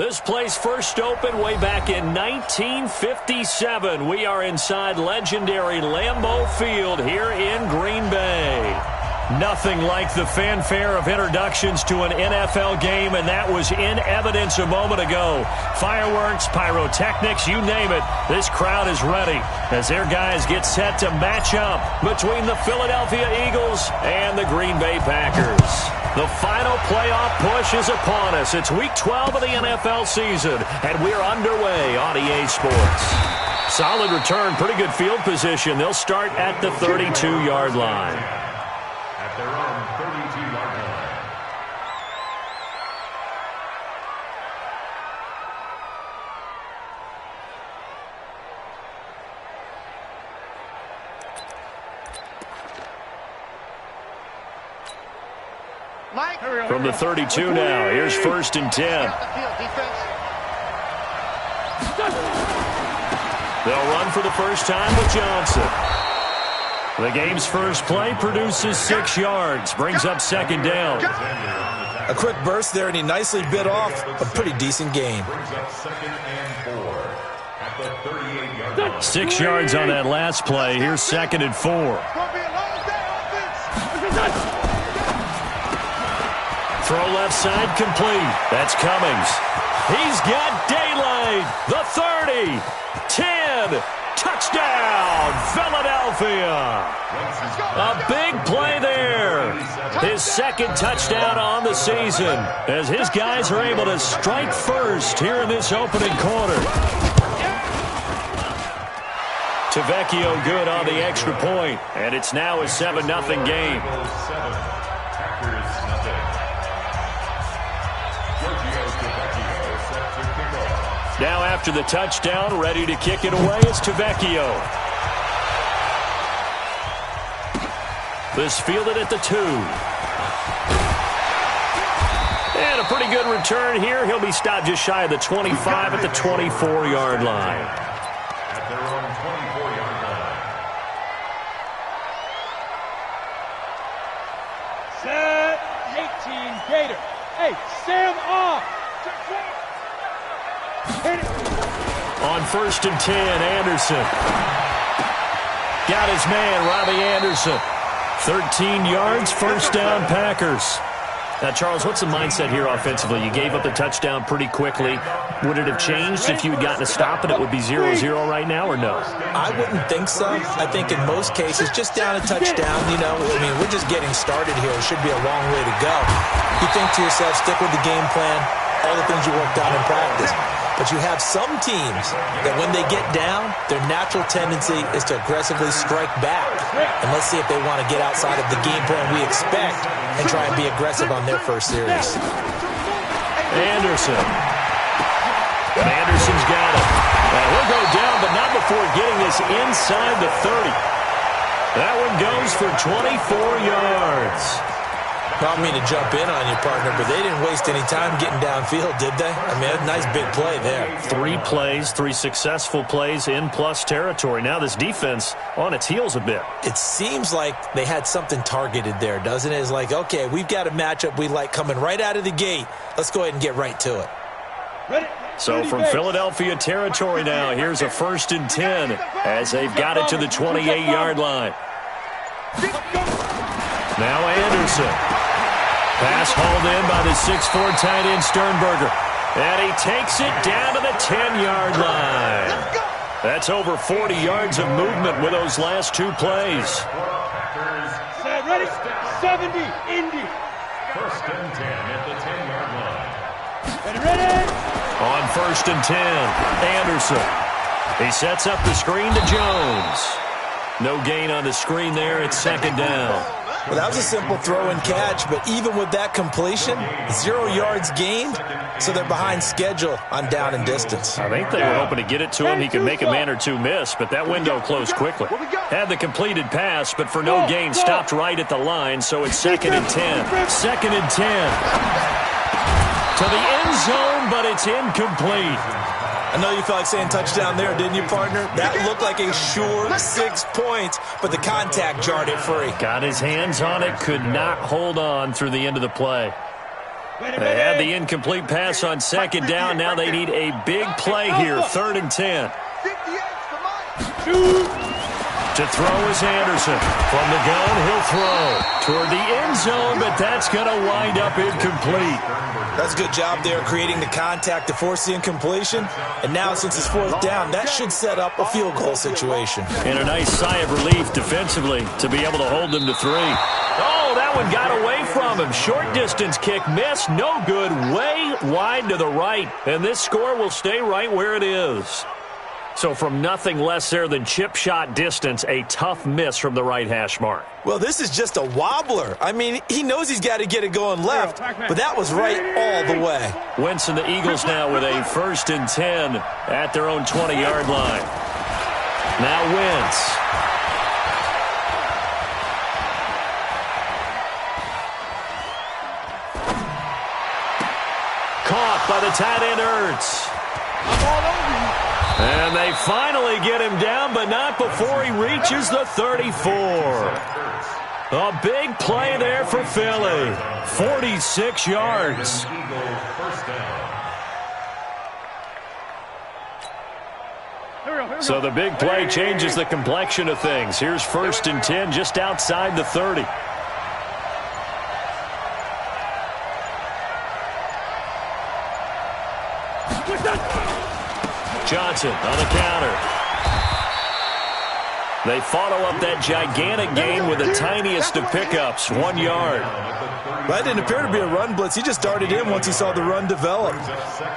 This place first opened way back in 1957. We are inside legendary Lambeau Field here in Green Bay. Nothing like the fanfare of introductions to an NFL game, and that was in evidence a moment ago. Fireworks, pyrotechnics, you name it. This crowd is ready as their guys get set to match up between the Philadelphia Eagles and the Green Bay Packers. The final playoff push is upon us. It's Week 12 of the NFL season, and we're underway on EA Sports. Solid return, pretty good field position. They'll start at the 32-yard line. At their own 32-yard line. From the 32 now, here's 1st and 10. They'll run for the first time with Johnson. The game's first play produces 6 yards, brings up 2nd down. A quick burst there, and he nicely bit off a pretty decent gain. 6 yards on that last play. Here's 2nd and 4. Throw left side complete. That's Cummings. He's got daylight. The 30, 10, touchdown, Philadelphia. A big play there. His 2nd touchdown on the season as his guys are able to strike first here in this opening quarter. Tavecchio good on the extra point, and it's now a 7-0 game. Now after the touchdown, ready to kick it away is Tavecchio. This fielded at the 2. And a pretty good return here. He'll be stopped just shy of the 25 at the 24-yard line. At their own 24-yard line. Set 18 Gator. Hey, Sam off. On 1st and 10, Anderson. Got his man, Robbie Anderson. 13 yards, 1st down, Packers. Now, Charles, what's the mindset here offensively? You gave up the touchdown pretty quickly. Would it have changed if you had gotten a stop and it would be 0-0 right now, or no? I wouldn't think so. I think in most cases, just down a touchdown, we're just getting started here. It should be a long way to go. You think to yourself, stick with the game plan, all the things you worked on in practice. But you have some teams that when they get down, their natural tendency is to aggressively strike back. And let's see if they want to get outside of the game plan we expect and try and be aggressive on their first series. Anderson. Anderson's got it. And he'll go down, but not before getting this inside the 30. That one goes for 24 yards. I don't mean to jump in on you, partner, but they didn't waste any time getting downfield, did they? I mean, a nice big play there. 3 plays, 3 successful plays in plus territory. Now this defense on its heels a bit. It seems like they had something targeted there, doesn't it? It's like, okay, we've got a matchup we like coming right out of the gate. Let's go ahead and get right to it. So from Philadelphia territory now, here's a 1st and 10 as they've got it to the 28-yard line. Now Anderson. Pass hauled in by the 6'4" tight end Sternberger. And he takes it down to the 10-yard line. That's over 40 yards of movement with those last 2 plays. Set, ready, 70, Indy. 1st and 10 at the 10-yard line. Ready. On 1st and 10, Anderson. He sets up the screen to Jones. No gain on the screen there. It's 2nd down. Well, that was a simple throw and catch, but even with that completion, 0 yards gained, so they're behind schedule on down and distance. I think they were hoping to get it to him. He could make a man or 2 miss, but that window closed quickly. Had the completed pass, but for no gain, stopped right at the line, so it's 2nd and 10. 2nd and 10. To the end zone, but it's incomplete. I know you felt like saying touchdown there, didn't you, partner? That looked like a sure 6 points, but the contact jarred it free. Got his hands on it, could not hold on through the end of the play. They had the incomplete pass on second down. Now they need a big play here, 3rd and 10. To throw is Anderson. From the gun, he'll throw toward the end zone, but that's going to wind up incomplete. That's a good job there creating the contact to force the incompletion. And now since it's 4th down, that should set up a field goal situation. And a nice sigh of relief defensively to be able to hold them to 3. Oh, that one got away from him. Short distance kick missed. No good. Way wide to the right. And this score will stay right where it is. So from nothing less there than chip shot distance, a tough miss from the right hash mark. Well, this is just a wobbler. I mean, he knows he's got to get it going left, but that was right all the way. Wentz and the Eagles now with a 1st and 10 at their own 20-yard line. Now Wentz. Caught by the tight end Ertz. I'm all over you. And they finally get him down, but not before he reaches the 34. A big play there for Philly. 46 yards. So the big play changes the complexion of things. Here's 1st and 10 just outside the 30. Johnson on the counter. They follow up that gigantic gain with the tiniest of pickups, 1 yard. That didn't appear to be a run blitz. He just darted in once he saw the run develop.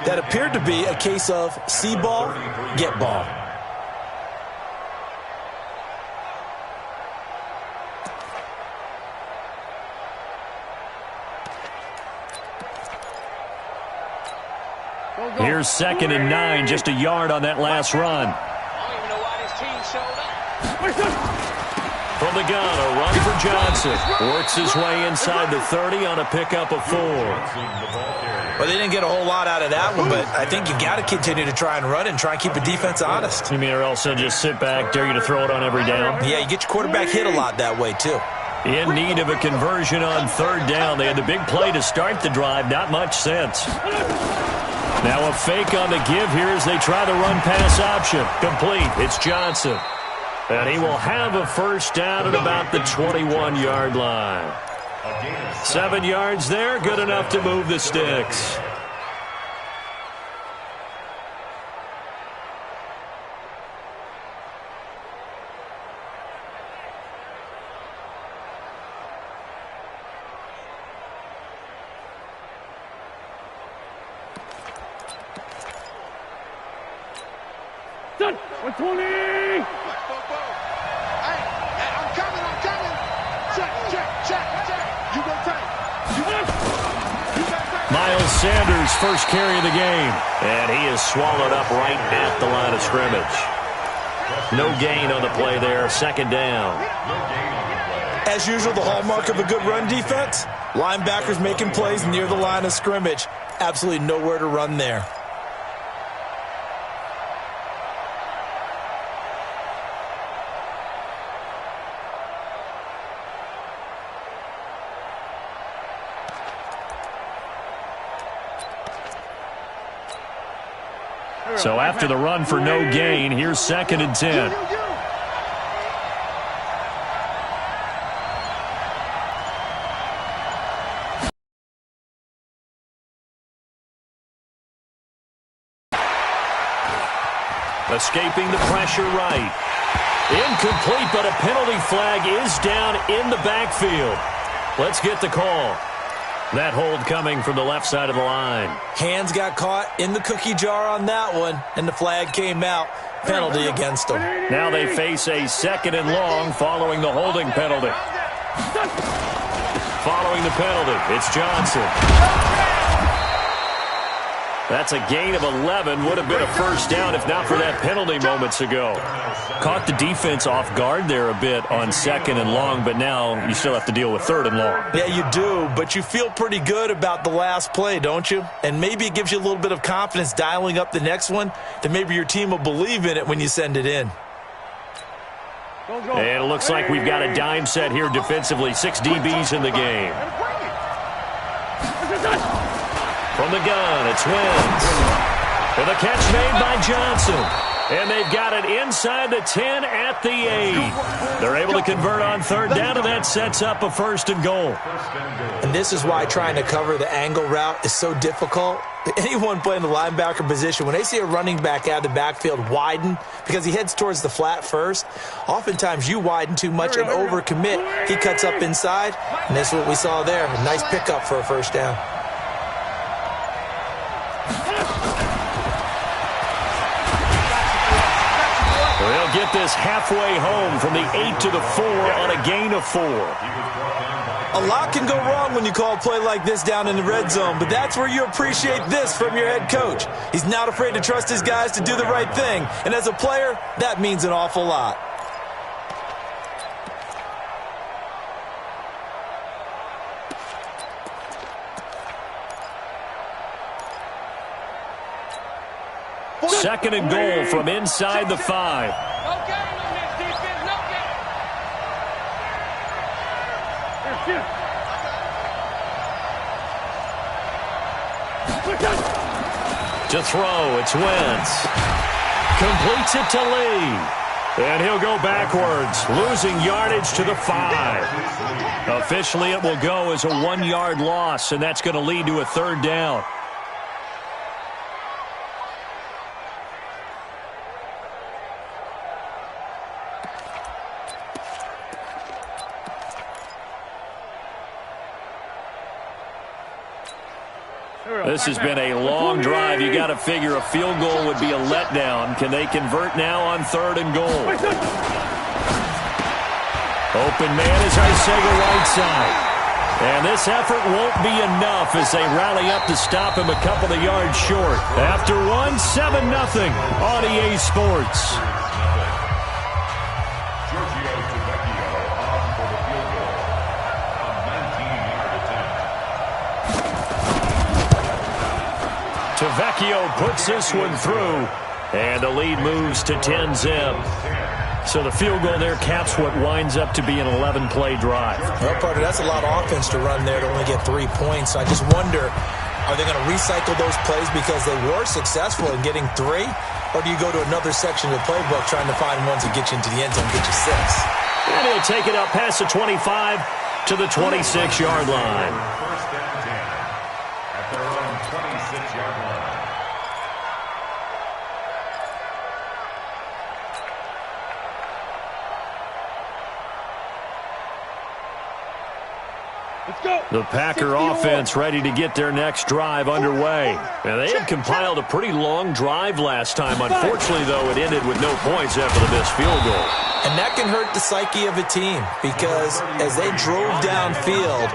That appeared to be a case of see ball, get ball. Here's 2nd and 9, just a yard on that last run. I don't even know why this team showed up. From the gun, a run for Johnson. Works his way inside the 30 on a pickup of 4. Well, they didn't get a whole lot out of that one, but I think you got to continue to try and run and try and keep the defense honest. You mean or else they'll just sit back, dare you to throw it on every down? Yeah, you get your quarterback hit a lot that way, too. In need of a conversion on 3rd down. They had the big play to start the drive. Not much sense. Now a fake on the give here as they try the run-pass option. Complete. It's Johnson. And he will have a 1st down at about the 21-yard line. 7 yards there, good enough to move the sticks. Done. 120. Hey, I'm coming. Check. You go take. Miles Sanders' first carry of the game. And he is swallowed up right at the line of scrimmage. No gain on the play there. 2nd down. As usual, the hallmark of a good run defense, linebackers making plays near the line of scrimmage. Absolutely nowhere to run there. So after the run for no gain, here's 2nd and 10. Escaping the pressure right. Incomplete, but a penalty flag is down in the backfield. Let's get the call. That hold coming from the left side of the line. Hands got caught in the cookie jar on that one, and the flag came out. Penalty against them. Now they face a 2nd and long following the holding penalty. Following the penalty, it's Johnson. That's a gain of 11. Would have been a 1st down if not for that penalty moments ago. Caught the defense off guard there a bit on 2nd and long, but now you still have to deal with 3rd and long. Yeah, you do, but you feel pretty good about the last play, don't you? And maybe it gives you a little bit of confidence dialing up the next one, that maybe your team will believe in it when you send it in. And it looks like we've got a dime set here defensively. 6 DBs in the game. From the gun, it's Wentz. And the catch made by Johnson. And they've got it inside the 10 at the 8. They're able to convert on third down, and that sets up a 1st and goal. And this is why trying to cover the angle route is so difficult. Anyone playing the linebacker position, when they see a running back out of the backfield widen because he heads towards the flat first, oftentimes you widen too much and overcommit. He cuts up inside, and that's what we saw there. A nice pickup for a 1st down. They'll get this halfway home from the 8 to the 4 on a gain of 4. A lot can go wrong when you call a play like this down in the red zone, but that's where you appreciate this from your head coach. He's not afraid to trust his guys to do the right thing, and as a player, that means an awful lot. Second and goal from inside the 5. No gain on this defense, no gain. To throw, it's Wentz. Completes it to Lee. And he'll go backwards, losing yardage to the 5. Officially, it will go as a 1-yard loss, and that's going to lead to a 3rd down. This has been a long drive. You got to figure a field goal would be a letdown. Can they convert now on 3rd and goal? Open man is Arcega right side. And this effort won't be enough as they rally up to stop him a couple of yards short. After one, 7-0 on EA Sports. Vecchio puts this one through, and the lead moves to 10-zip. So the field goal there caps what winds up to be an 11-play drive. Well, partner, that's a lot of offense to run there to only get 3 points. I just wonder, are they going to recycle those plays because they were successful in getting 3? Or do you go to another section of the playbook trying to find ones that get you into the end zone, get you 6? And he'll take it up past the 25 to the 26-yard line. First and 10 at their own 26-yard line. The Packer offense ready to get their next drive underway. Now, they had compiled a pretty long drive last time. Unfortunately, though, it ended with no points after the missed field goal. And that can hurt the psyche of a team because as they drove downfield,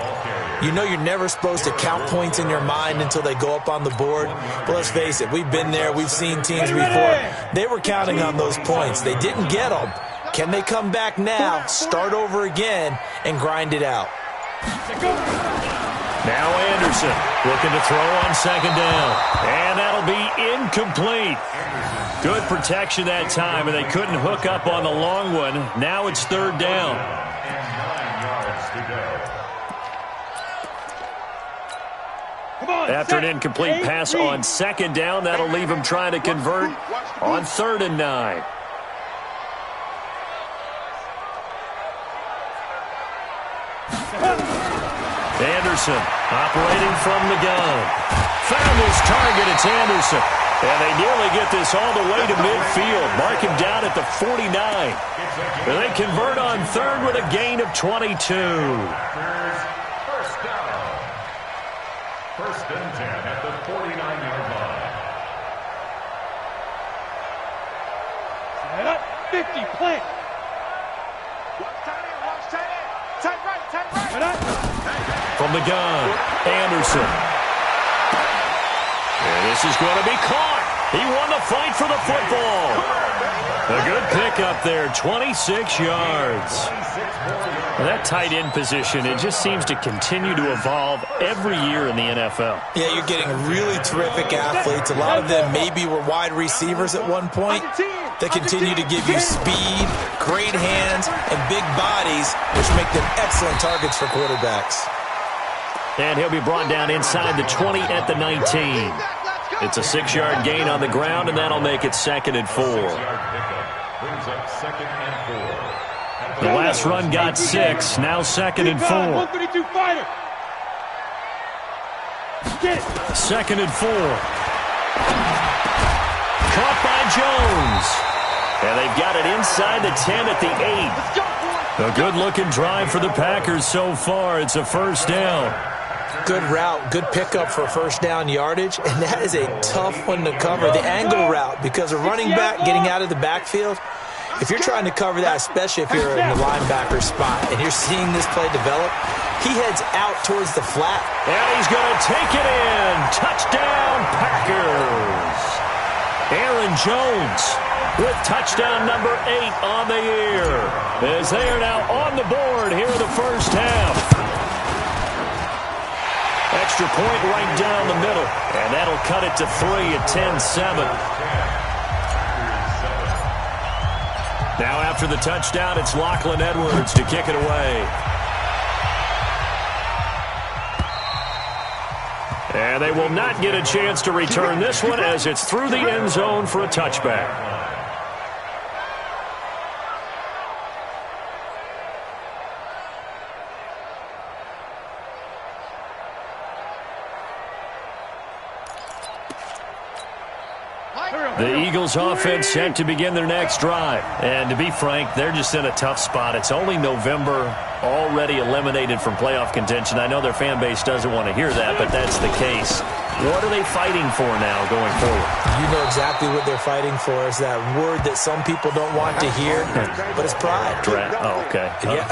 you know you're never supposed to count points in your mind until they go up on the board. But let's face it, we've been there. We've seen teams before. They were counting on those points. They didn't get them. Can they come back now, start over again, and grind it out? Now Anderson looking to throw on 2nd down. And that'll be incomplete. Good protection that time, and they couldn't hook up on the long one. Now it's 3rd down. After an incomplete pass on 2nd down, that'll leave him trying to convert on 3rd and 9. Anderson operating from the gun. Found his target. It's Anderson. And they nearly get this all the way to midfield. Mark him down at the 49. And they convert on 3rd with a gain of 22. First down. 1st and 10 at the 49-yard line. Set up, 50, plant. Tight right, tight right. Set up. From the gun, Anderson. And this is going to be caught. He won the fight for the football. A good pickup there, 26 yards. Well, that tight end position, it just seems to continue to evolve every year in the NFL. Yeah, you're getting really terrific athletes. A lot of them maybe were wide receivers at one point. They continue to give you speed, great hands, and big bodies, which make them excellent targets for quarterbacks. And he'll be brought down inside the 20 at the 19. It's a 6-yard gain on the ground, and that'll make it 2nd and 4. The last run got 6. Now 2nd and 4. 132 fighter. 2nd and 4. Caught by Jones. And they've got it inside the 10 at the 8. A good-looking drive for the Packers so far. It's a first down. Good route, good pickup for first down yardage, and that is a tough one to cover. The angle route, because a running back getting out of the backfield, if you're trying to cover that, especially if you're in the linebacker spot, and you're seeing this play develop, he heads out towards the flat. And he's going to take it in. Touchdown, Packers. Aaron Jones with touchdown number 8 on the year, as they are now on the board here in the first half. Extra point right down the middle, and that'll cut it to 3 at 10-7. Now after the touchdown, it's Lachlan Edwards to kick it away. And they will not get a chance to return this one as it's through the end zone for a touchback. The Eagles offense set to begin their next drive. And to be frank, they're just in a tough spot. It's only November, already eliminated from playoff contention. I know their fan base doesn't want to hear that, but that's the case. What are they fighting for now going forward? You know exactly what they're fighting for. Is that word that some people don't want to hear, but it's pride. Draft. Oh, okay. Yeah.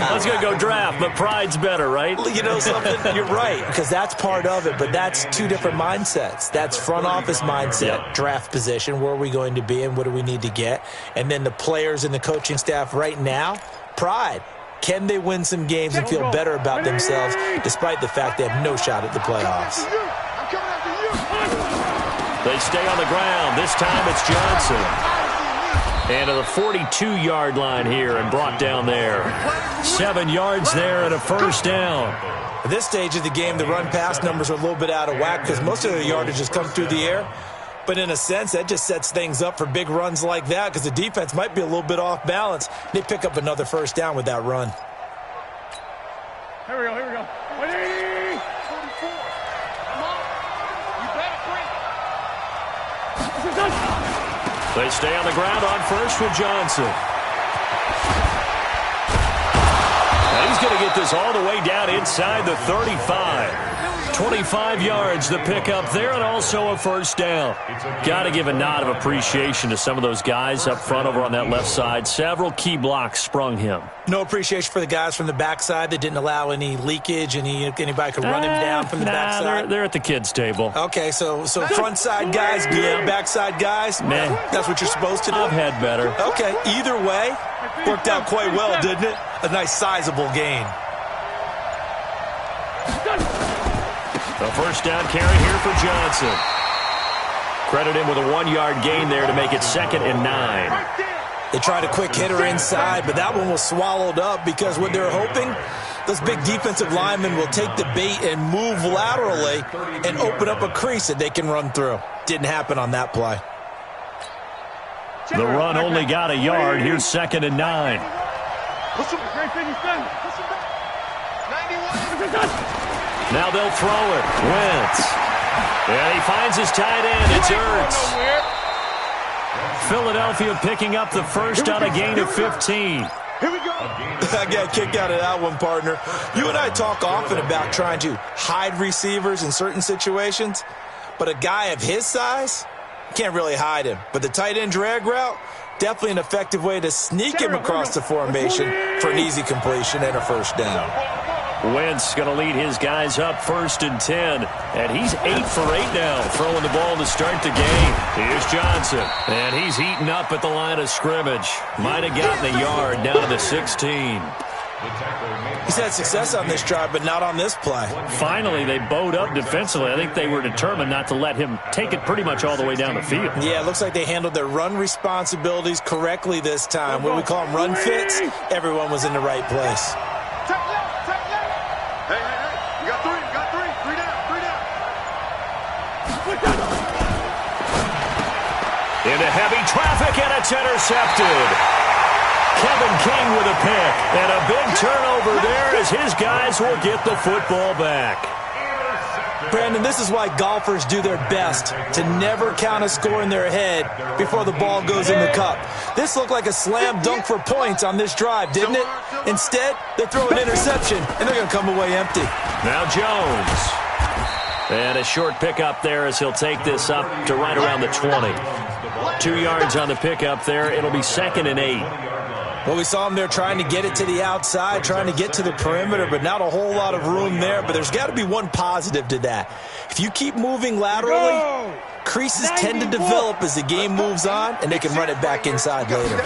I was going to go draft, but pride's better, right? You know something? You're right, because that's part of it, but that's two different mindsets. That's front office mindset, draft position, where are we going to be and what do we need to get? And then the players and the coaching staff right now, pride. Can they win some games and feel better about themselves despite the fact they have no shot at the playoffs? They stay on the ground. This time it's Johnson. And to the 42-yard line here and brought down there. 7 yards there and a first down. At this stage of the game, the run-pass numbers are a little bit out of whack because most of the yardage has come through the air. But in a sense, that just sets things up for big runs like that because the defense might be a little bit off balance. They pick up another first down with that run. Here we go, here we go. 180! 44. Come on. You better bring. They stay on the ground on first with Johnson. And he's going to get this all the way down inside the 35. 25 yards the pickup there, and also a first down. Got to give a nod of appreciation to some of those guys up front over on that left side. Several key blocks sprung him. No appreciation for the guys from the backside that didn't allow any leakage, anybody could run him down from the backside. They're at the kids' table. Okay, so front side guys good, backside guys, man, that's what you're supposed to do. I've had better. Okay, either way, worked out quite well, didn't it? A nice sizable gain. A first down carry here for Johnson. Credit him with a 1-yard gain there to make it 2nd and 9. They tried a quick hitter inside, but that one was swallowed up because what they're hoping, those big defensive linemen will take the bait and move laterally and open up a crease that they can run through. Didn't happen on that play. The run only got a yard. Here's 2nd and 9. Now they'll throw it. Wentz. And he finds his tight end. It's Ertz. Philadelphia picking up the first on a gain of 15. Here we go. I got kicked out of that one, partner. You and I talk often about trying to hide receivers in certain situations, but a guy of his size can't really hide him. But the tight end drag route, definitely an effective way to sneak him across the formation for an easy completion and a first down. Wentz going to lead his guys up 1st and 10. And he's 8 for 8 now, throwing the ball to start the game. Here's Johnson. And he's heating up at the line of scrimmage. Might have gotten a yard down to the 16. He's had success on this drive, but not on this play. Finally, they bowed up defensively. I think they were determined not to let him take it pretty much all the way down the field. Yeah, it looks like they handled their run responsibilities correctly this time. What we call them run fits, everyone was in the right place. Hey, you got 3. Into heavy traffic, and it's intercepted. Kevin King with a pick. And a big turnover there as his guys will get the football back. Brandon, this is why golfers do their best to never count a score in their head before the ball goes in the cup. This looked like a slam dunk for points on this drive, didn't it? Instead, they throw an interception, and they're going to come away empty. Now Jones. And a short pickup there as he'll take this up to right around the 20. 2 yards on the pickup there. It'll be 2nd and 8. Well, we saw him there trying to get it to the outside, trying to get to the perimeter, but not a whole lot of room there. But there's got to be one positive to that. If you keep moving laterally, creases tend to develop as the game moves on, and they can run it back inside later.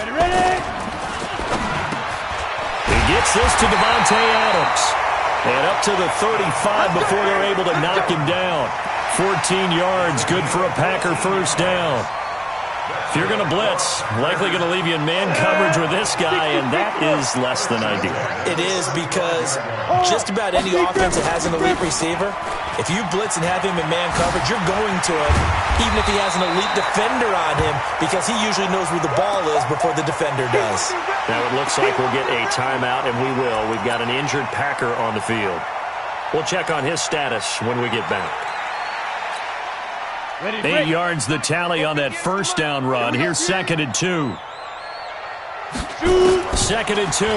He gets this to Devontae Adams. And up to the 35 before they're able to knock him down. 14 yards, good for a Packer first down. If you're going to blitz, likely going to leave you in man coverage with this guy, and that is less than ideal. It is because just about any offense that has an elite receiver, if you blitz and have him in man coverage, you're going to him, even if he has an elite defender on him, because he usually knows where the ball is before the defender does. Now it looks like we'll get a timeout, and we will. We've got an injured Packer on the field. We'll check on his status when we get back. 8 yards the tally on that first down run. Here's 2nd and 2. 2nd and 2.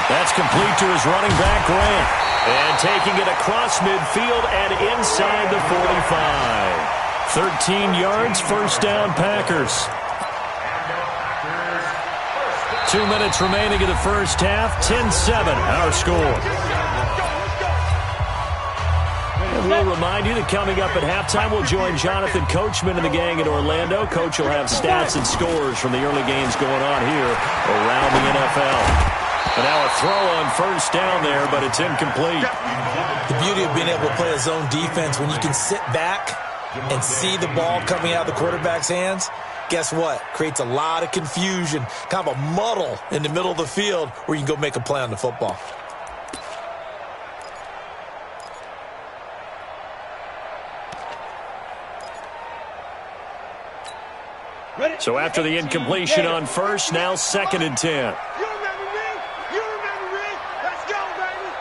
That's complete to his running back, Grant. And taking it across midfield and inside the 45. 13 yards, first down, Packers. 2 minutes remaining in the first half. 10-7, our score. And we'll remind you that coming up at halftime, we'll join Jonathan Coachman and the gang in Orlando. Coach will have stats and scores from the early games going on here around the NFL. And now a throw on first down there, but it's incomplete. The beauty of being able to play a zone defense when you can sit back and see the ball coming out of the quarterback's hands, guess what? Creates a lot of confusion, kind of a muddle in the middle of the field where you can go make a play on the football. So after the incompletion on first, now 2nd and 10. You remember me? You remember me? Let's go, baby!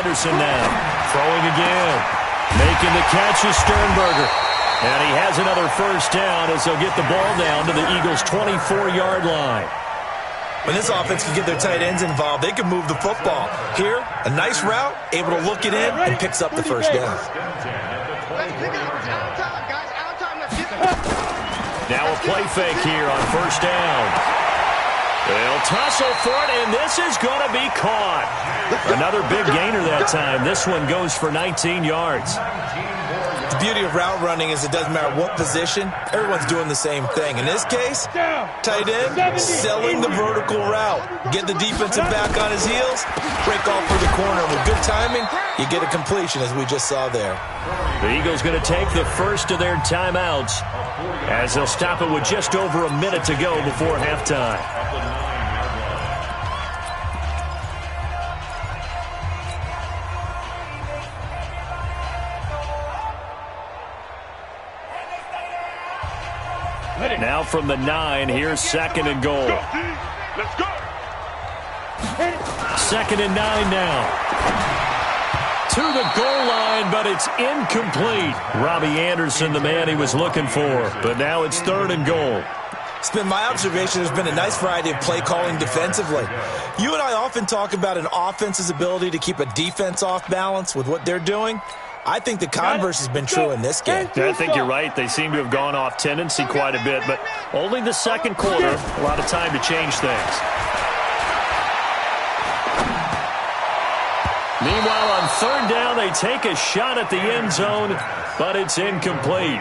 Anderson now, throwing again. Making the catch is Sternberger. And he has another first down as they'll get the ball down to the Eagles' 24-yard line. When this offense can get their tight ends involved, they can move the football. Here, a nice route, able to look it in, and picks up the first down. Now a play fake here on first down. They'll tussle for it, and this is going to be caught. Another big gainer that time. This one goes for 19 yards. The beauty of route running is it doesn't matter what position, everyone's doing the same thing. In this case, tight end, selling the vertical route. Get the defensive back on his heels, break off for the corner. With good timing, you get a completion, as we just saw there. The Eagles going to take the first of their timeouts as they'll stop it with just over a minute to go before halftime. Now from the 9, here's 2nd and goal. Let's go. 2nd and 9 now. To the goal line, but it's incomplete. Robbie Anderson, the man he was looking for. But now it's 3rd and goal. It's been my observation there's been a nice variety of play calling defensively. You and I often talk about an offense's ability to keep a defense off balance with what they're doing. I think the converse has been true in this game. I think you're right. They seem to have gone off tendency quite a bit, but only the second quarter. A lot of time to change things. Meanwhile, on 3rd down, they take a shot at the end zone, but it's incomplete.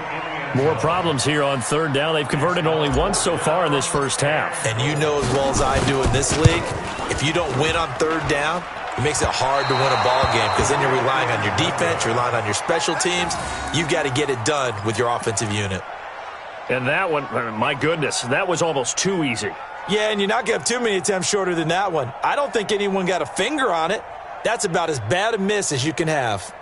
More problems here on 3rd down. They've converted only once so far in this first half. And you know as well as I do in this league, if you don't win on 3rd down, it makes it hard to win a ball game because then you're relying on your defense, you're relying on your special teams. You've got to get it done with your offensive unit. And that one, my goodness, that was almost too easy. Yeah, and you're not going to have too many attempts shorter than that one. I don't think anyone got a finger on it. That's about as bad a miss as you can have.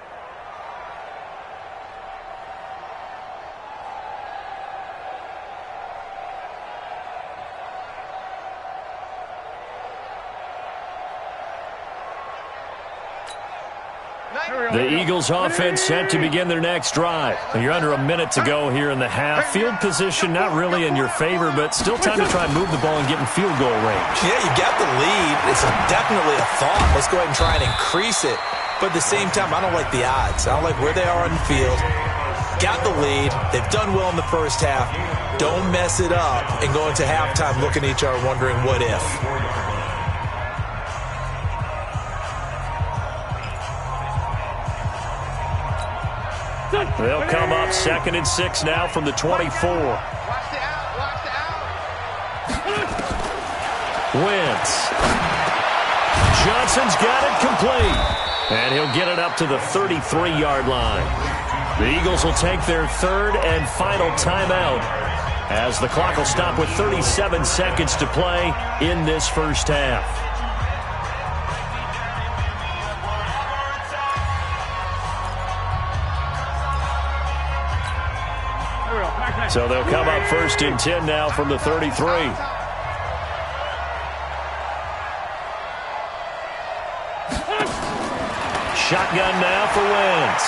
The Eagles offense set to begin their next drive. You're under a minute to go here in the half. Field position not really in your favor, but still time to try and move the ball and get in field goal range. Yeah, you got the lead. It's definitely a thought. Let's go ahead and try and increase it. But at the same time, I don't like the odds. I don't like where they are on the field. Got the lead. They've done well in the first half. Don't mess it up and go into halftime looking at each other wondering what if. They'll come up 2nd and 6 now from the 24. Watch the out. Watch the out. Wentz. Johnson's got it complete. And he'll get it up to the 33-yard line. The Eagles will take their third and final timeout as the clock will stop with 37 seconds to play in this first half. So they'll come up 1st and 10 now from the 33. Shotgun now for Wentz.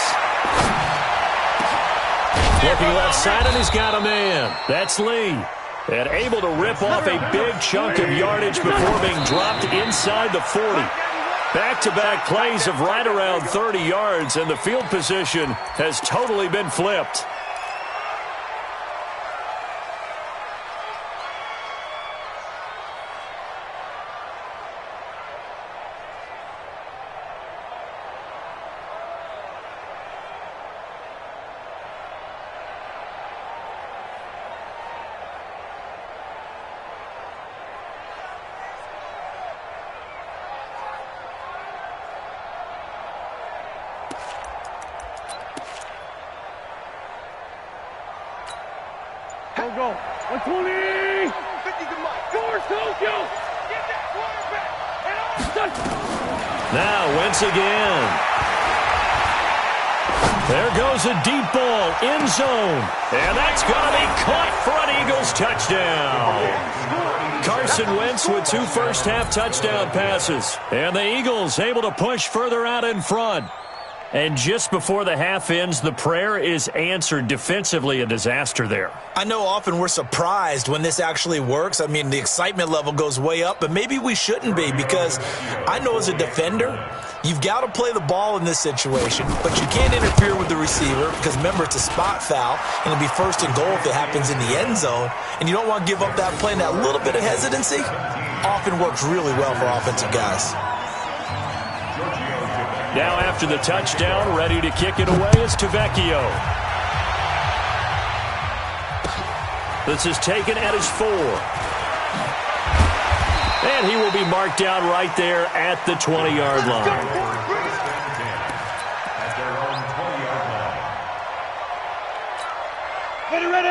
Looking left side, and he's got a man. That's Lee. And able to rip off a big chunk of yardage before being dropped inside the 40. Back-to-back plays of right around 30 yards, and the field position has totally been flipped. Go. 120. 50 to Mike. Force Tokyo. Get that quarterback. Now Wentz again. There goes a deep ball, end zone. And that's going to be caught for an Eagles touchdown. Carson Wentz with 2 first-half touchdown passes. And the Eagles able to push further out in front. And just before the half ends, the prayer is answered. Defensively, a disaster there. I know often we're surprised when this actually works. I mean, the excitement level goes way up, but maybe we shouldn't be, because I know as a defender, you've got to play the ball in this situation, but you can't interfere with the receiver because, remember, it's a spot foul, and it'll be 1st and goal if it happens in the end zone, and you don't want to give up that play, and that little bit of hesitancy often works really well for offensive guys. Now after the touchdown, ready to kick it away is Tavecchio. This is taken at his 4. And he will be marked down right there at the 20-yard line.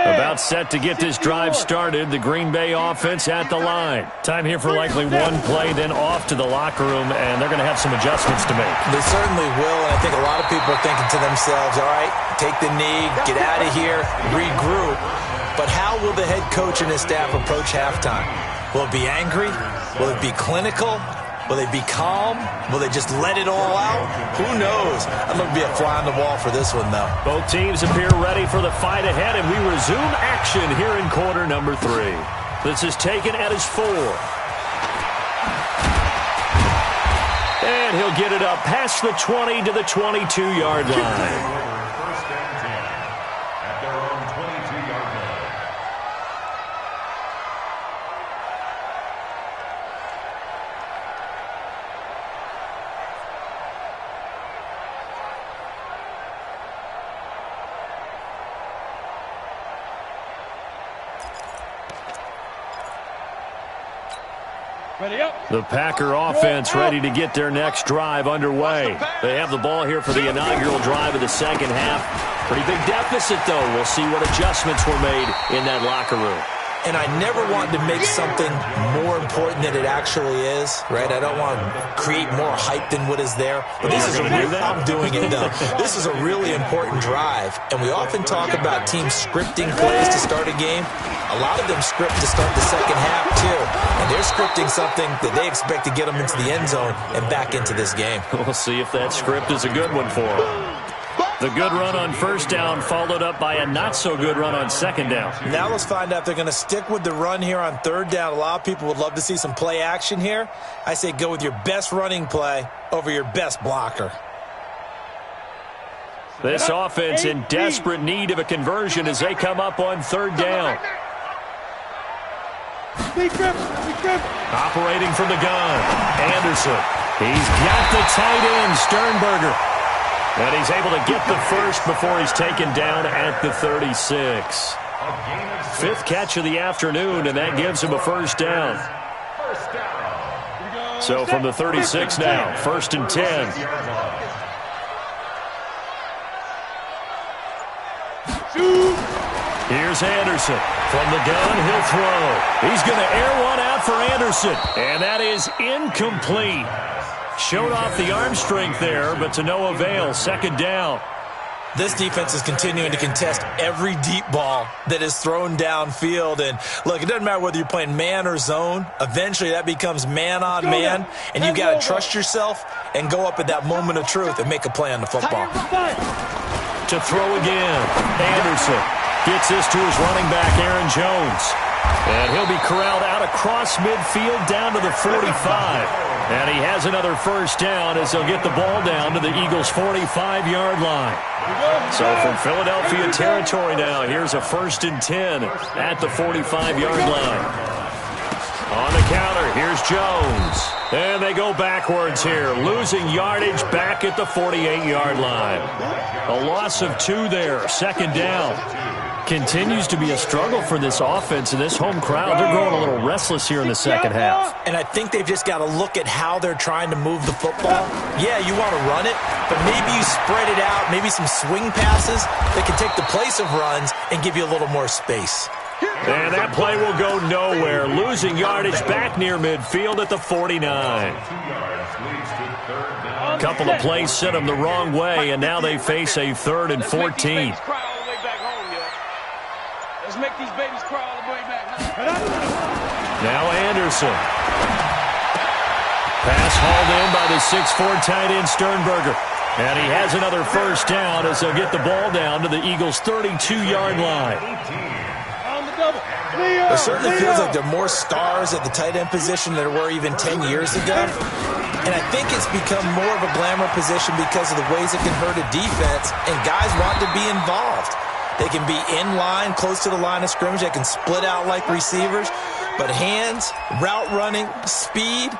About set to get this drive started. The Green Bay offense at the line. Time here for likely one play, then off to the locker room, and they're going to have some adjustments to make. They certainly will, and I think a lot of people are thinking to themselves, all right, take the knee, get out of here, regroup. But how will the head coach and his staff approach halftime? Will it be angry? Will it be clinical? Will they be calm? Will they just let it all out? Who knows? I'd love to be a fly on the wall for this one, though. Both teams appear ready for the fight ahead, and we resume action here in quarter number 3. This is taken at his 4. And he'll get it up past the 20 to the 22-yard line. First and 10 at their own 22-yard line. Ready up. The Packer offense ready to get their next drive underway. They have the ball here for the inaugural drive of the second half. Pretty big deficit, though. We'll see what adjustments were made in that locker room. And I never want to make something more important than it actually is, right? I don't want to create more hype than what is there. But this is I'm doing it, though. This is a really important drive. And we often talk about teams scripting plays to start a game. A lot of them script to start the second half, too. And they're scripting something that they expect to get them into the end zone and back into this game. We'll see if that script is a good one for them. The good run on first down followed up by a not-so-good run on second down. Now let's find out if they're going to stick with the run here on third down. A lot of people would love to see some play action here. I say go with your best running play over your best blocker. This offense in desperate need of a conversion as they come up on third down. Operating from the gun, Anderson. He's got the tight end, Sternberger. And he's able to get the first before he's taken down at the 36. Fifth catch of the afternoon, and that gives him a first down. So from the 36 now, 1st and 10. Here's Anderson. From the gun, he'll throw. He's going to air one out for Anderson. And that is incomplete. Showed off the arm strength there, but to no avail. Second down. This defense is continuing to contest every deep ball that is thrown downfield. And, look, it doesn't matter whether you're playing man or zone. Eventually, that becomes man on man. And you've got to trust yourself and go up at that moment of truth and make a play on the football. To throw again. Anderson gets this to his running back, Aaron Jones. And he'll be corralled out across midfield down to the 45. And he has another first down as they'll get the ball down to the Eagles' 45-yard line. So from Philadelphia territory now, here's a 1st and 10 at the 45-yard line. On the counter, here's Jones. And they go backwards here, losing yardage back at the 48-yard line. A loss of 2 there, second down. Continues to be a struggle for this offense and this home crowd. They're growing a little restless here in the second half. And I think they've just got to look at how they're trying to move the football. Yeah, you want to run it, but maybe you spread it out, maybe some swing passes that can take the place of runs and give you a little more space. And that play will go nowhere, losing yardage back near midfield at the 49. A couple of plays sent them the wrong way, and now they face a 3rd and 14. Let's make these babies cry all the way back. Now Anderson. Pass hauled in by the 6'4" tight end Sternberger. And he has another first down as they'll get the ball down to the Eagles' 32-yard line. It certainly feels like there are more stars at the tight end position than there were even 10 years ago. And I think it's become more of a glamour position because of the ways it can hurt a defense, and guys want to be involved. They can be in line, close to the line of scrimmage. They can split out like receivers. But hands, route running, speed,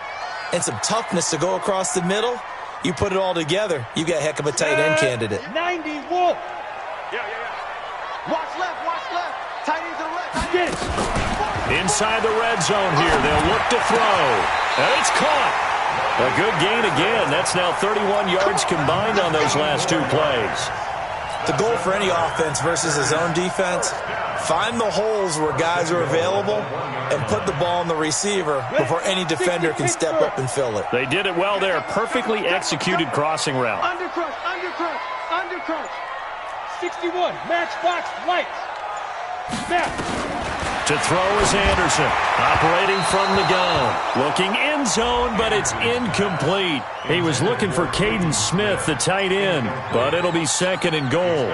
and some toughness to go across the middle, you put it all together, you got a heck of a tight end candidate. 90 Wolf. Yeah. Watch left. Tight ends are left. Inside the red zone here. They'll look to throw. And it's caught. A good gain again. That's now 31 yards combined on those last 2 plays. The goal for any offense versus a zone defense, find the holes where guys are available and put the ball on the receiver before any defender can step up and fill it. They did it well there. Perfectly executed crossing route. Undercrunch. 61, matchbox, lights. Snap. To throw is Anderson, operating from the gun. Looking end zone, but it's incomplete. He was looking for Caden Smith, the tight end, but it'll be 2nd and goal.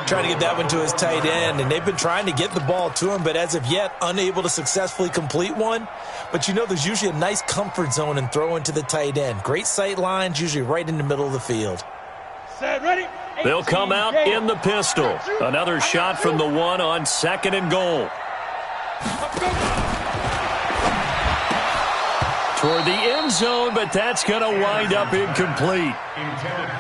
Trying to get that one to his tight end, and they've been trying to get the ball to him, but as of yet, unable to successfully complete one. But you know there's usually a nice comfort zone in throwing to the tight end. Great sight lines, usually right in the middle of the field. Set, ready? They'll come out in the pistol. Another shot from the 1 on 2nd and goal. Toward the end zone, but that's going to wind up incomplete.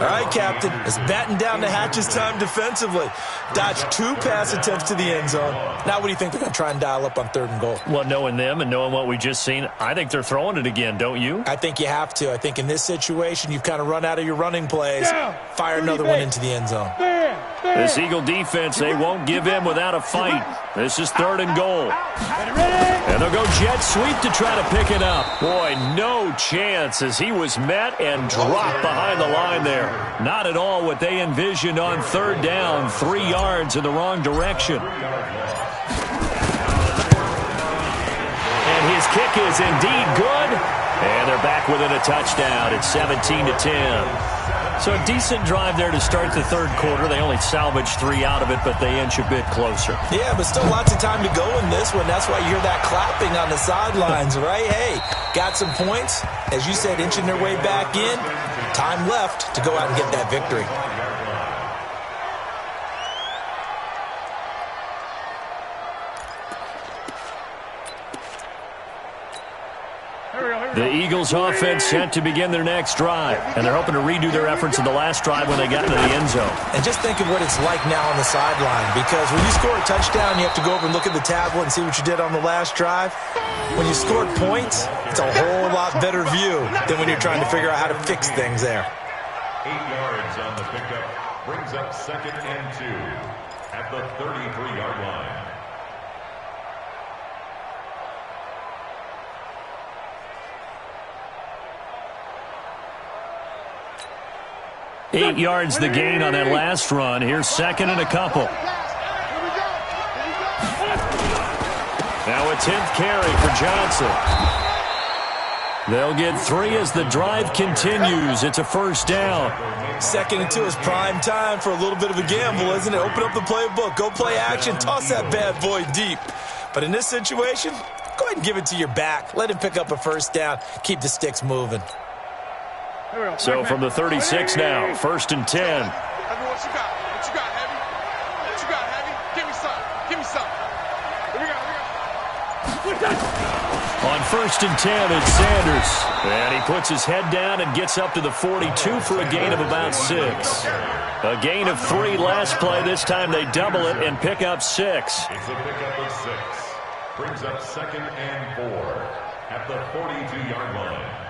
All right, Captain. It's batting down the hatches time defensively. Dodged 2 pass attempts to the end zone. Now what do you think they're going to try and dial up on 3rd and goal? Well, knowing them and knowing what we just seen, I think they're throwing it again, don't you? I think you have to. I think in this situation, you've kind of run out of your running plays. Fire another one into the end zone. This Eagle defense, they won't give in without a fight. This is 3rd and goal. And they'll go jet sweep to try to pick it up. Boy, no chance as he was met and dropped behind the line there. Not at all what they envisioned on 3rd down, 3 yards in the wrong direction. And his kick is indeed good. And they're back within a touchdown. It's 17-10. So a decent drive there to start the 3rd quarter. They only salvaged 3 out of it, but they inch a bit closer. Yeah, but still lots of time to go in this one. That's why you hear that clapping on the sidelines, right? Hey, got some points. As you said, inching their way back in. Time left to go out and get that victory. The Eagles offense set to begin their next drive, and they're hoping to redo their efforts in the last drive when they got into the end zone. And just think of what it's like now on the sideline, because when you score a touchdown, you have to go over and look at the tablet and see what you did on the last drive. When you scored points, it's a whole lot better view than when you're trying to figure out how to fix things there. 8 yards on the pickup brings up 2nd and 2 at the 33-yard line. Eight yards the gain on that last run. Here's 2nd and a couple. Now a 10th carry for Johnson. They'll get 3 as the drive continues. It's a 1st down. 2nd and 2 is prime time for a little bit of a gamble, isn't it? Open up the playbook, go play action, toss that bad boy deep. But in this situation, go ahead and give it to your back. Let him pick up a 1st down. Keep the sticks moving. So from the 36 now, 1st and 10. Heavy, what you got? What you got, Heavy? What you got, Heavy? Give me some. Give me some. Here we go. On 1st and 10, it's Sanders. And he puts his head down and gets up to the 42 for a gain of about 6. A gain of 3 last play. This time they double it and pick up 6. It's a pickup of 6. Brings up 2nd and 4 at the 42-yard line.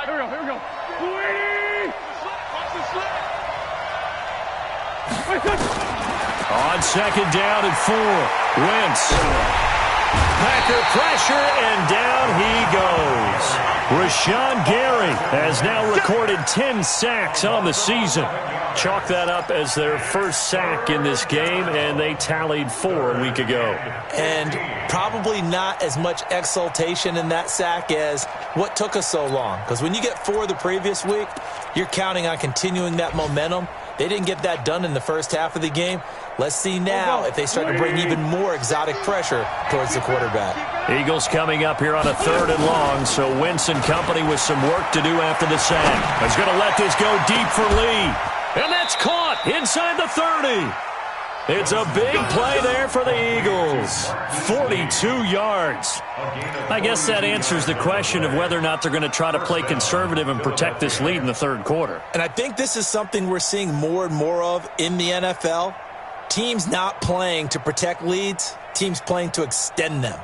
Here we go. 280! Watch the slip! On 2nd down and 4. Wentz. Packer pressure, and down he goes. Rashawn Gary has now recorded 10 sacks on the season. Chalk that up as their 1st sack in this game, and they tallied 4 a week ago. And probably not as much exultation in that sack as what took us so long. Because when you get 4 the previous week, you're counting on continuing that momentum. They didn't get that done in the first half of the game. Let's see now if they start to bring even more exotic pressure towards the quarterback. Eagles coming up here on a 3rd and long, so Wentz and company with some work to do after the sack. He's going to let this go deep for Lee. And that's caught inside the 30. It's a big play there for the Eagles. 42 yards. I guess that answers the question of whether or not they're going to try to play conservative and protect this lead in the 3rd quarter. And I think this is something we're seeing more and more of in the NFL. Teams not playing to protect leads, teams playing to extend them.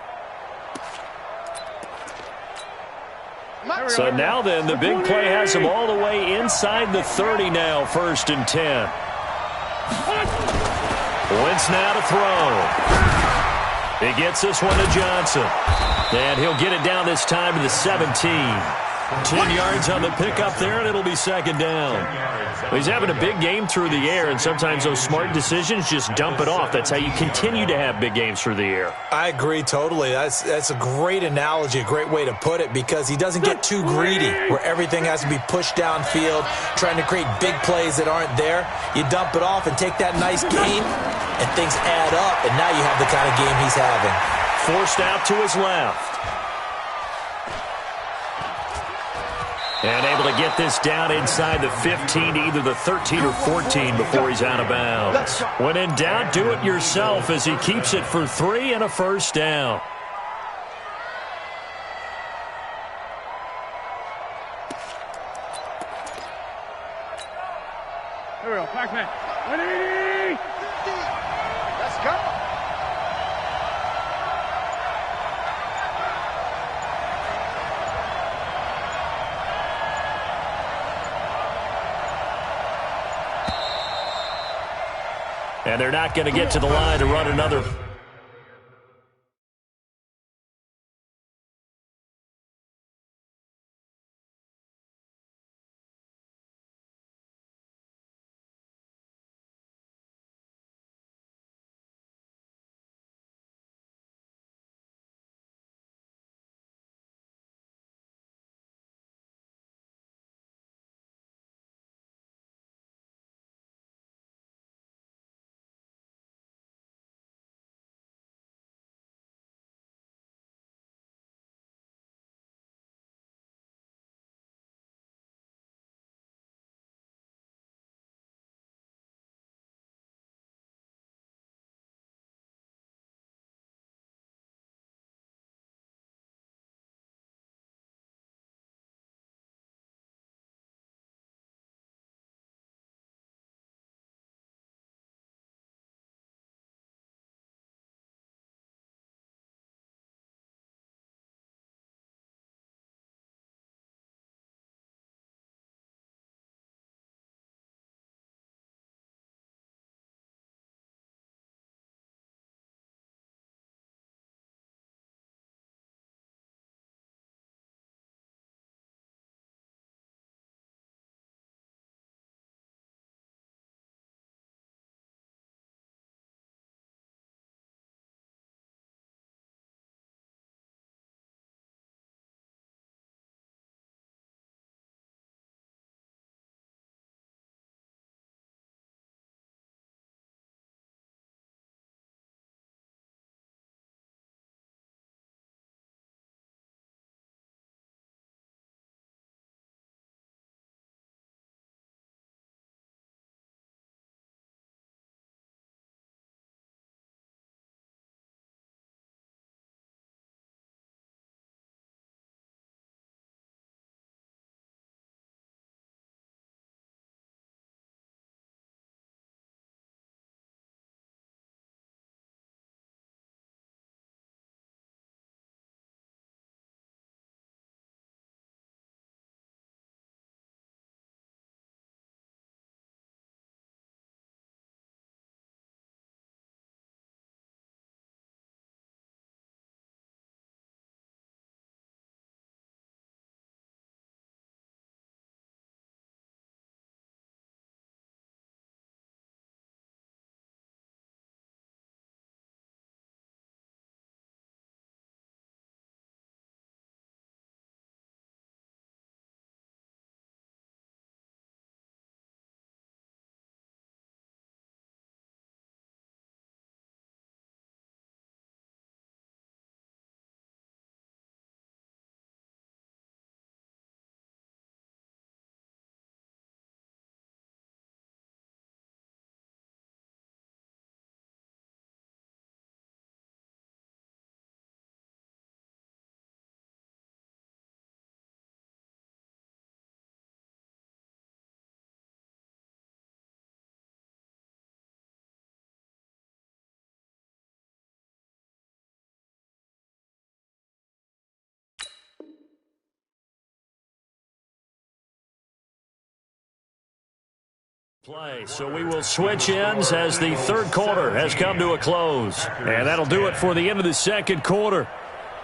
So now then, the big play has them all the way inside the 30 now, 1st and 10. Wentz now to throw. He gets this one to Johnson. And he'll get it down this time to the 17. 10 yards on the pickup there, and it'll be 2nd down. Well, he's having a big game through the air, and sometimes those smart decisions just dump it off. That's how you continue to have big games through the air. I agree totally. That's a great analogy, a great way to put it, because he doesn't get too greedy where everything has to be pushed downfield, trying to create big plays that aren't there. You dump it off and take that nice gain, and things add up, and now you have the kind of game he's having. Forced out to his left. And able to get this down inside the 15, either the 13 or 14 before he's out of bounds. When in doubt, do it yourself as he keeps it for 3 and a 1st down. Here we go, Pac-Man. 180! Let's go. And they're not going to get to the line to run another. Play. So we will switch ends as the third quarter has come to a close. And that'll do it for the end of the second quarter.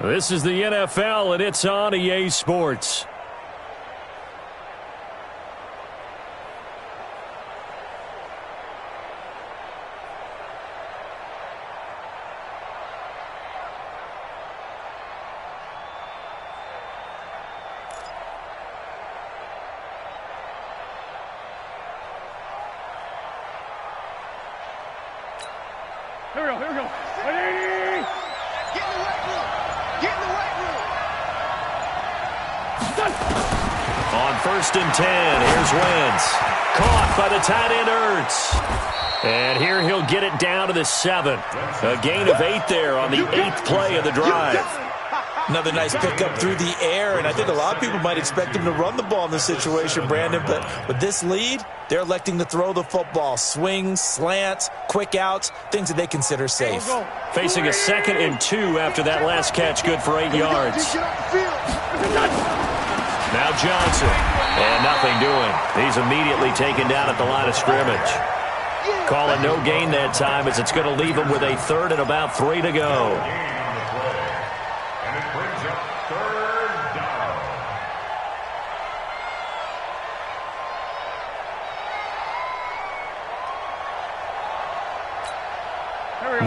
This is the NFL, and it's on EA Sports. Here we go, here we go. Ready? Get in the weight room. Get in the weight room. Done. On 1st and 10, here's Wentz. Caught by the tight end Ertz. And here he'll get it down to the 7th. A gain of 8 there on the 8th play of the drive. Another nice pickup through the air, and I think a lot of people might expect him to run the ball in this situation, Brandon, but with this lead, they're electing to throw the football. Swings, slants, quick outs, things that they consider safe. Facing a 2nd and 2 after that last catch, good for 8 yards. Now Johnson, and nothing doing. He's immediately taken down at the line of scrimmage. Call it no gain that time as it's going to leave him with a third and about 3 to go. And it brings up third down.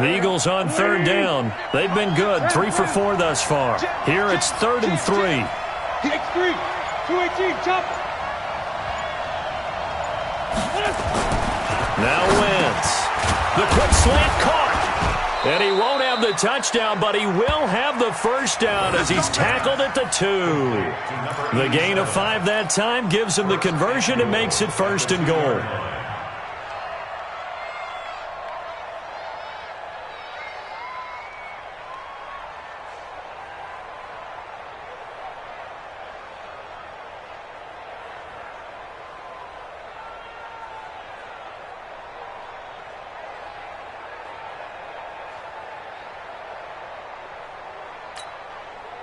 The Eagles on third down. They've been good, 3 for 4 thus far. Here it's 3rd and 3. X3, 218, chopper. Now Wentz. The quick slant caught. And he won't have the touchdown, but he will have the first down as he's tackled at the 2. The gain of 5 that time gives him the conversion and makes it 1st and goal.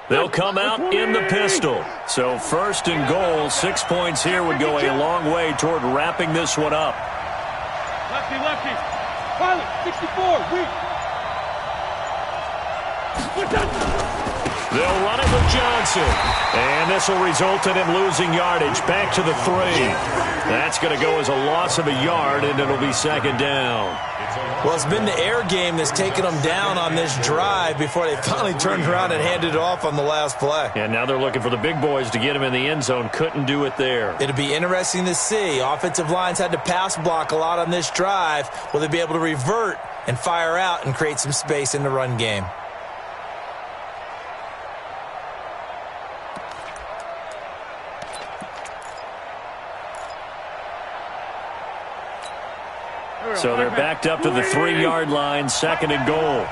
They'll come out in the pistol. So 1st and goal, 6 points here would go a long way toward wrapping this one up. Lefty, lefty. Pilot, 64, weak. They'll run it with Johnson. And this will result in him losing yardage back to the 3. That's going to go as a loss of a yard, and it'll be 2nd down. Well, it's been the air game that's taken them down on this drive before they finally turned around and handed it off on the last play. And now they're looking for the big boys to get him in the end zone. Couldn't do it there. It'll be interesting to see. Offensive lines had to pass block a lot on this drive. Will they be able to revert and fire out and create some space in the run game? So they're backed up to the 3-yard line, 2nd and goal.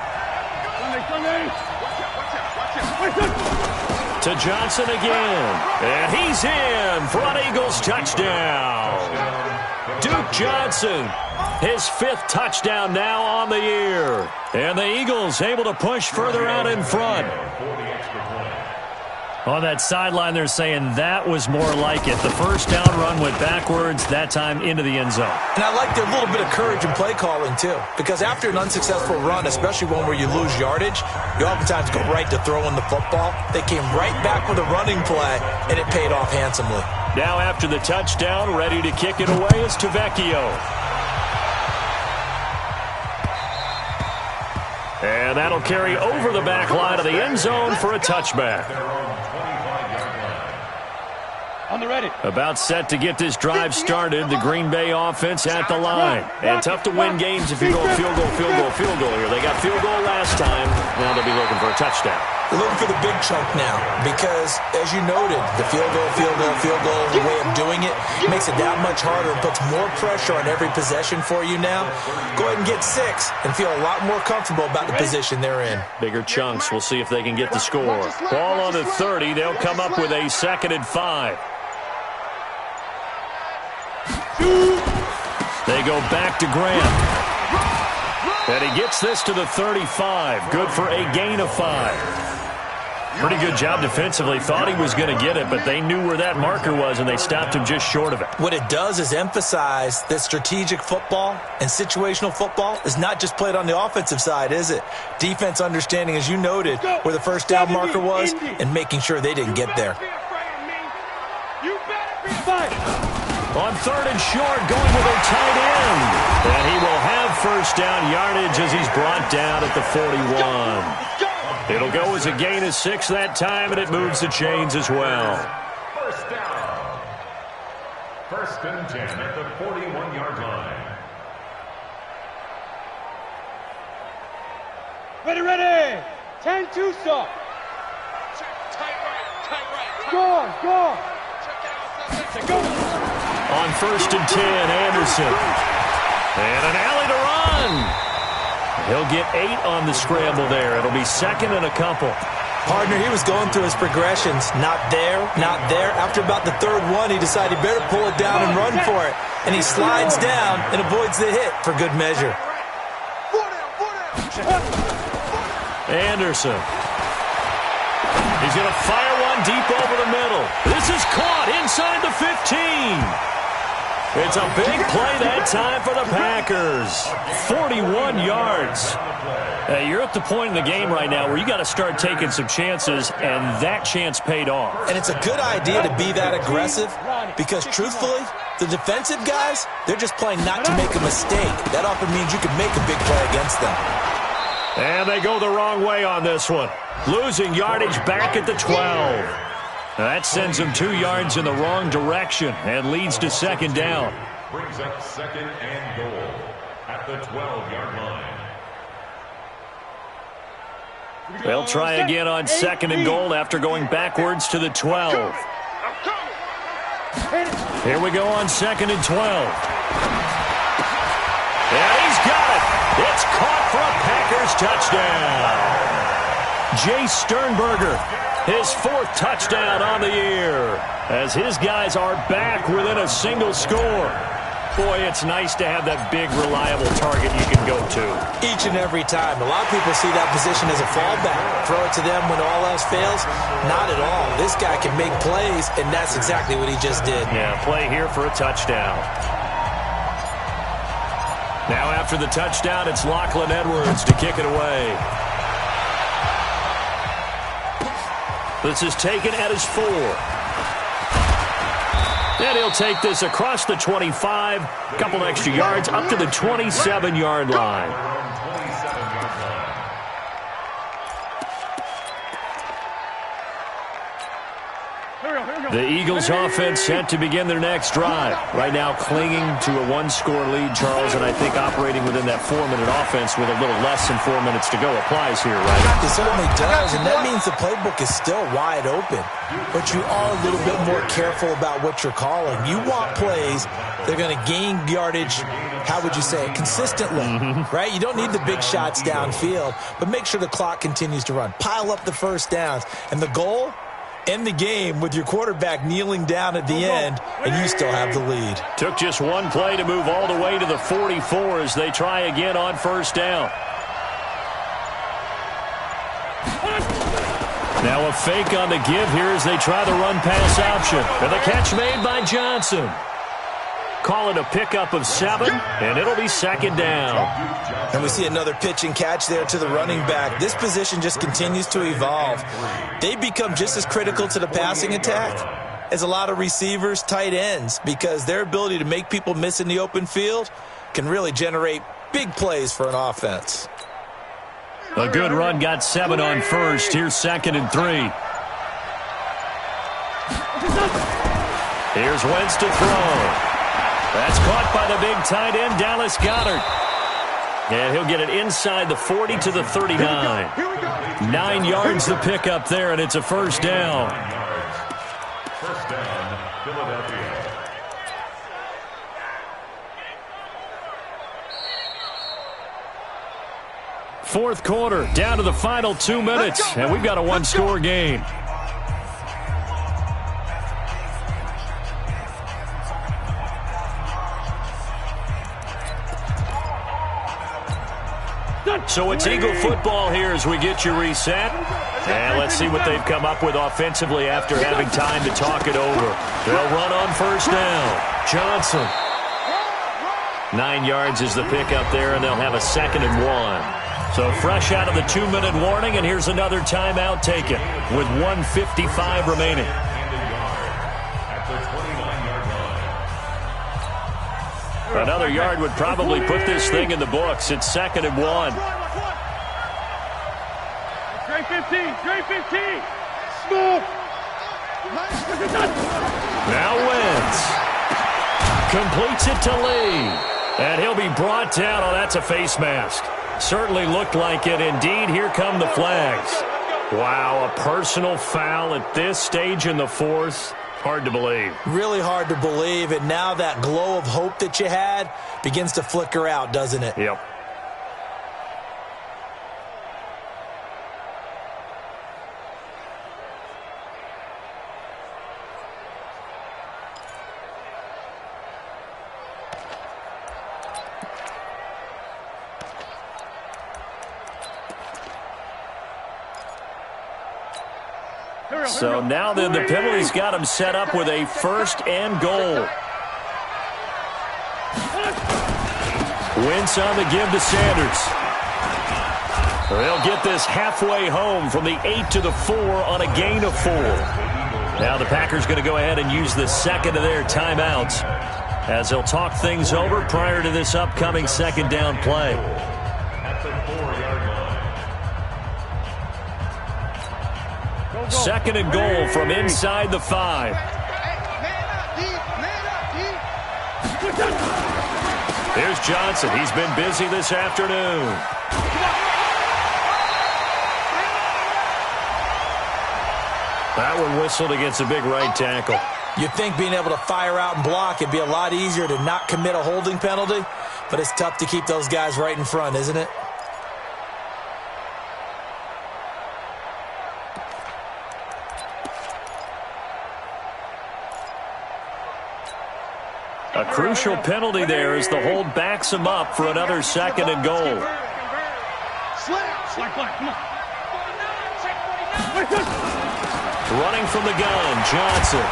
To Johnson again. And he's in for an Eagles touchdown. Duke Johnson, his 5th touchdown now on the year. And the Eagles able to push further out in front. On that sideline, they're saying that was more like it. The first down run went backwards, that time into the end zone. And I like their little bit of courage in play calling, too. Because after an unsuccessful run, especially one where you lose yardage, you oftentimes go right to throwing the football. They came right back with a running play, and it paid off handsomely. Now after the touchdown, ready to kick it away is Tavecchio. And that'll carry over the back line of the end zone for a touchback. On the ready. About set to get this drive started. The Green Bay offense at the line. And tough to win games if you go field goal here. They got field goal last time. Now they'll be looking for a touchdown. They're looking for the big chunk now because, as you noted, the field goal, the way of doing it makes it that much harder and puts more pressure on every possession for you now. Go ahead and get 6 and feel a lot more comfortable about the position they're in. Bigger chunks. We'll see if they can get the score. Ball on the 30. They'll come up with a 2nd and 5. They go back to Grant. And he gets this to the 35. Good for a gain of 5. Pretty good job defensively. Thought he was going to get it, but they knew where that marker was, and they stopped him just short of it. What it does is emphasize that strategic football and situational football is not just played on the offensive side, is it? Defense understanding, as you noted, where the first down marker was and making sure they didn't get there. On 3rd and short, going with a tight end. And he will have first down yardage as he's brought down at the 41. It'll go as a gain of 6 that time, and it moves the chains as well. First down. 1st and 10 at the 41-yard line. Ready. 10-2 stop. Tight right. Go. Check out. On 1st and 10, Anderson. And an alley to run. He'll get 8 on the scramble there. It'll be 2nd and a couple. Partner, he was going through his progressions. Not there. After about the 3rd one, he decided he better pull it down and run for it. And he slides down and avoids the hit for good measure. Anderson. He's going to fire one deep over the middle. This is caught inside the 15. It's a big play that time for the Packers. 41 yards. You're at the point in the game right now where you got to start taking some chances, and that chance paid off. And it's a good idea to be that aggressive because, truthfully, the defensive guys, they're just playing not to make a mistake. That often means you can make a big play against them. And they go the wrong way on this one. Losing yardage back at the 12. That sends them 2 yards in the wrong direction and leads to second down. Brings up second and goal at the 12-yard line. They'll try again on second and goal after going backwards to the 12. Here we go on second and 12. Yeah, he's got it. It's caught for a Packers touchdown. Jay Sternberger, his 4th touchdown on the year, as his guys are back within a single score. Boy, it's nice to have that big, reliable target you can go to. Each and every time. A lot of people see that position as a fallback. Throw it to them when all else fails. Not at all. This guy can make plays, and that's exactly what he just did. Yeah, play here for a touchdown. Now after the touchdown, it's Lachlan Edwards to kick it away. This is taken at his 4. And he'll take this across the 25, a couple extra yards, up to the 27-yard line. The Eagles offense set to begin their next drive. Right now clinging to a 1-score lead, Charles, and I think operating within that 4-minute offense with a little less than 4 minutes to go applies here, right? It certainly does, and that means the playbook is still wide open. But you are a little bit more careful about what you're calling. You want plays that are going to gain yardage, how would you say it, consistently, right? You don't need the big shots downfield, but make sure the clock continues to run. Pile up the first downs, and the goal? End the game with your quarterback kneeling down at the end, and you still have the lead. Took just one play to move all the way to the 44 as they try again on first down. Now a fake on the give here as they try the run-pass option. And the catch made by Johnson. Call it a pickup of 7, and it'll be second down. And we see another pitch and catch there to the running back. This position just continues to evolve. They become just as critical to the passing attack as a lot of receivers, tight ends, because their ability to make people miss in the open field can really generate big plays for an offense. A good run got 7 on first. Here's second and 3. Here's Wentz to throw. That's caught by the big tight end, Dallas Goedert. And he'll get it inside the 40 to the 39. 9 yards the pickup there, and it's a first down. First down, Philadelphia. Fourth quarter, down to the final 2 minutes, and we've got a 1-score game. So it's Eagle football here as we get you reset. And let's see what they've come up with offensively after having time to talk it over. They'll run on first down. Johnson. 9 yards is the pickup there, and they'll have a second and 1. So fresh out of the 2-minute warning, and here's another timeout taken with 1:55 remaining. Another yard would probably put this thing in the books. It's second and 1. Straight 15. Straight 15. Smooth. Now Wentz completes it to Lee. And he'll be brought down. Oh, that's a face mask. Certainly looked like it. Indeed, here come the flags. Wow, a personal foul at this stage in the fourth. Hard to believe. Really hard to believe, and now that glow of hope that you had begins to flicker out, doesn't it? Yep. So now then the penalty's got him set up with a first and goal. Wentz on the give to Sanders. They'll get this halfway home from the 8 to the 4 on a gain of 4. Now the Packers going to go ahead and use the second of their timeouts as they'll talk things over prior to this upcoming second down play. At the 4-yard line. Second and goal from inside the 5. Here's Johnson. He's been busy this afternoon. That one whistled against a big right tackle. You'd think being able to fire out and block it'd be a lot easier to not commit a holding penalty, but it's tough to keep those guys right in front, isn't it? A crucial penalty there as the hold backs him up for another second and goal. Running from the gun, Johnson.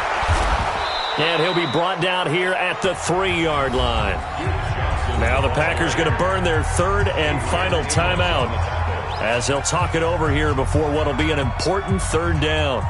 And he'll be brought down here at the 3-yard line. Now the Packers going to burn their third and final timeout as they'll talk it over here before what will be an important third down.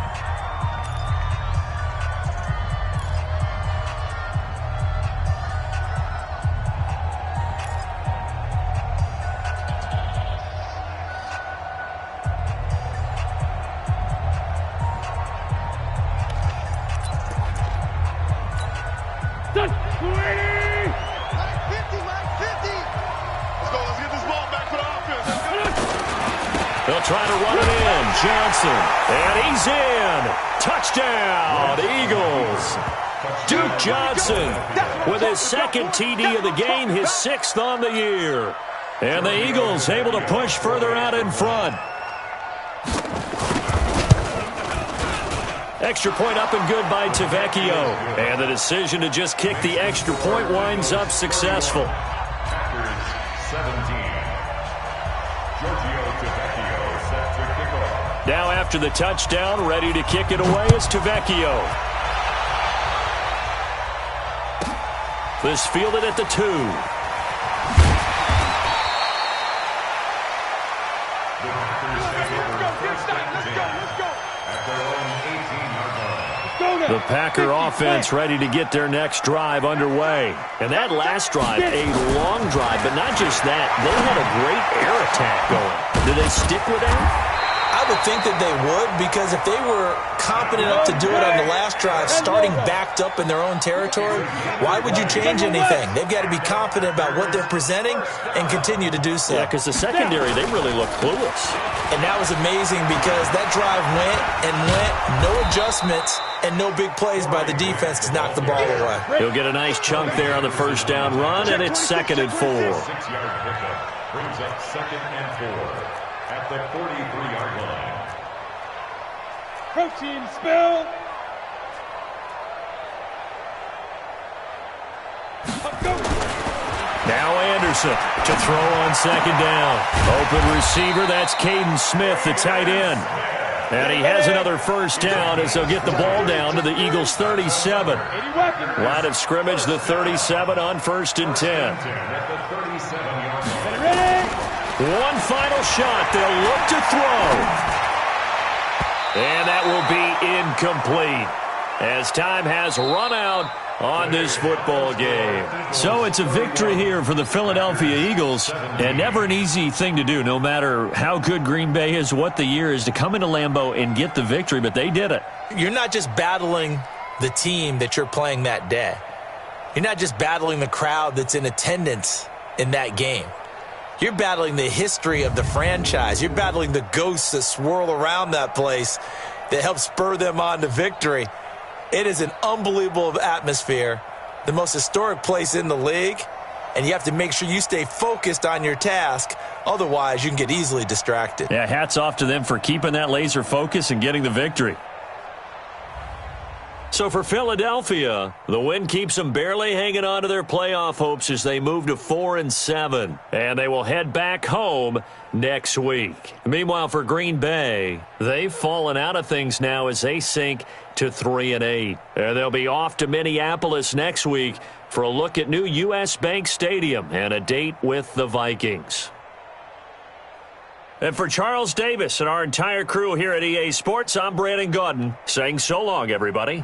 They'll try to run it in. Johnson. And he's in. Touchdown, Eagles. Duke Johnson with his second TD of the game, his 6th on the year. And the Eagles able to push further out in front. Extra point up and good by Tavecchio. And the decision to just kick the extra point winds up successful. Now after the touchdown, ready to kick it away is Tavecchio. This fielded at the 2. The Packer offense ready to get their next drive underway. And that last drive, a long drive, but not just that. They had a great air attack going. Do they stick with that? I would think that they would, because if they were competent enough to do it on the last drive, starting backed up in their own territory, why would you change anything? They've got to be confident about what they're presenting and continue to do so. Yeah, because the secondary, they really look clueless. And that was amazing because that drive went and went, no adjustments, and no big plays by the defense to knock the ball away. He'll get a nice chunk there on the first down run, and it's 2nd and 4. 6-yard pickup brings up 2nd and 4 at the 43-yard line. Protein spill. Now Anderson to throw on second down. Open receiver, that's Caden Smith, the tight end. And he has another first down as they'll get the ball down to the Eagles' 37. Line of scrimmage, the 37 on 1st and 10. One final shot. They'll look to throw. And that will be incomplete as time has run out on this football game. So it's a victory here for the Philadelphia Eagles, and never an easy thing to do, no matter how good Green Bay is, what the year is, to come into Lambeau and get the victory, but they did it. You're not just battling the team that you're playing that day. You're not just battling the crowd that's in attendance in that game. You're battling the history of the franchise. You're battling the ghosts that swirl around that place that help spur them on to victory. It is an unbelievable atmosphere, the most historic place in the league, and you have to make sure you stay focused on your task. Otherwise, you can get easily distracted. Yeah, hats off to them for keeping that laser focus and getting the victory. So for Philadelphia, the win keeps them barely hanging on to their playoff hopes as they move to 4-7. And they will head back home next week. Meanwhile, for Green Bay, they've fallen out of things now as they sink to 3-8. And they'll be off to Minneapolis next week for a look at new U.S. Bank Stadium and a date with the Vikings. And for Charles Davis and our entire crew here at EA Sports, I'm Brandon Gaudin saying so long, everybody.